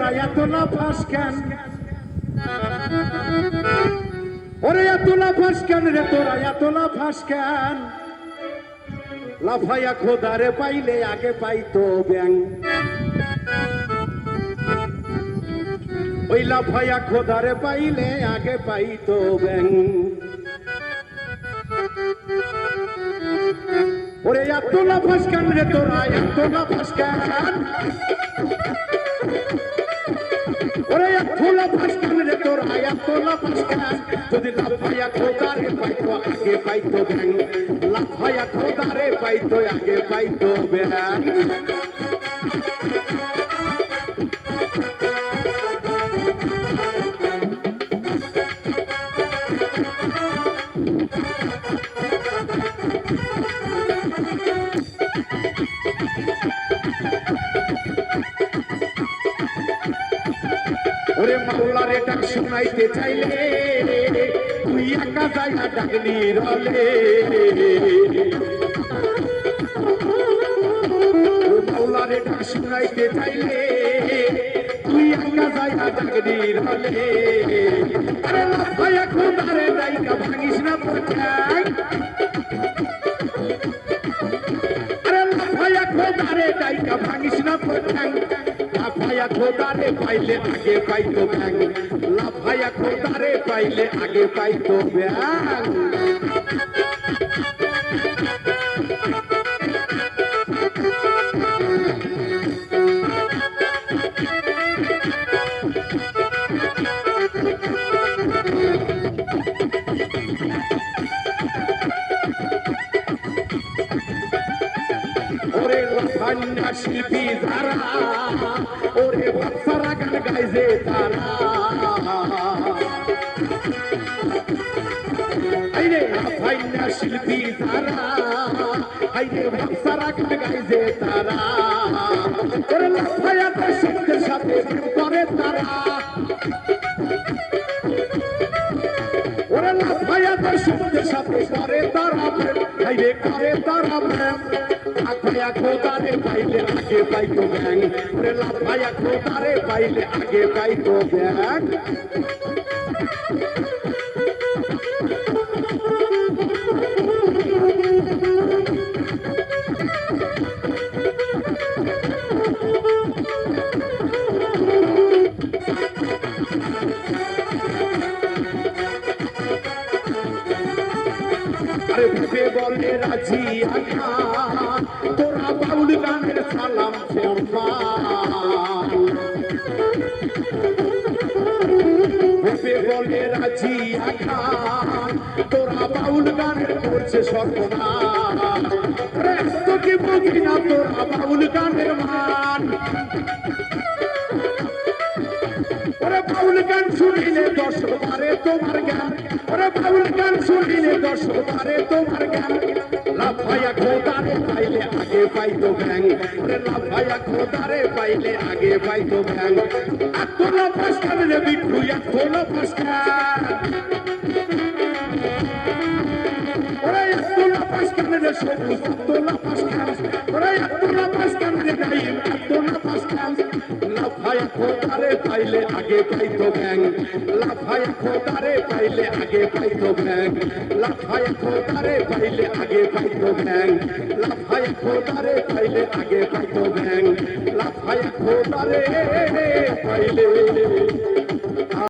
তোরা এত লাফাস কেন ওরে এত লাফাস কেন রে তোরা এত লাফাস কেন লাফাইয়া খোদারে পাইলে আগে পাইতো ব্যাং ওই লাফাইয়া খোদারে পাইলে আগে পাইতো ব্যাং ওরে এত লাফাস কেন রে তোরা এত লাফাস কেন ওরে এত লাফাস কেন রে তোরা এত লাফাস কেন যদি লাফাইয়া খোদারে পাইতো আগে পাইতো ব্যাং লাফাইয়া খোদারে পাইতো আগে পাইতো ব্যাং ওরে মাওলারে ডাক শোনাইতে চাইলে তুই একা যাইয়া ডাকলি রলে মাওলারে ডাক শোনাইতে চাইলে তুই একা যাইয়া ডাকলি রলে আরে লাফাইয়া খোদারে ডাইকা ভাঙিস না পড়াই আরে লাফাইয়া খোদারে ডাইকা ভাঙিস না পড়াই লাফাইয়া খোদারে পাইলে আগে পাইতো ব্যাং লাফাইয়া খোদারে পাইলে আগে পাইতো ব্যাং ওরে লাফান্না শিল্পী যারা ওরে বাচ্চারা গান গাইছে তারা আইরে লাফান্না শিল্পী যারা আইরে বাচ্চারা গান গাইছে তারা ওরে লাফাইয়া দর্শকদের সাথে করে তারা ওরে লাফাইয়া দর্শকদের সাথে করে তারা আইরে করে তারা লাফাইয়া খোদারে পাইলে আগে পাইতো ব্যাং ওরে লাফাইয়া খোদারে পাইলে আগে পাইতো ব্যাং আরে ভেবে বলে রাজি আখা তোরা বাউল গানের সালাম ভেবে বলে রাজি আখা তোরা বাউল গানের করছে সর্বনাশ তোকে বুঝি না তোরা বাউল গানের মান ওরে বাউল গান শুনিলে 10 বারে তোমার জ্ঞান ওরে বাউল গান শুনিলে 10 বারে তোমার জ্ঞান লাফাইয়া খোদারে পাইলে আগে পাইতো ব্যাং ওরে লাফাইয়া খোদারে পাইলে আগে পাইতো ব্যাং এত লাফাস কেন রে বিট্টু এত লাফাস কেন ওরে এত লাফাস কেন রে সবুজ এত লাফাস কেন ওরে এত লাফাস কেন রে নাইম এত লাফাস কেন লাফাইয়া খোদারে পাইলে আগে পাইতো ব্যাং লাফাইয়া খোদারে পাইলে আগে পাইতো ব্যাং লাফাইয়া খোদারে পাইলে আগে পাইতো ব্যাং লাফাইয়া খোদারে পাইলে আগে পাইতো ব্যাং লাফাইয়া খোদারে পাইলে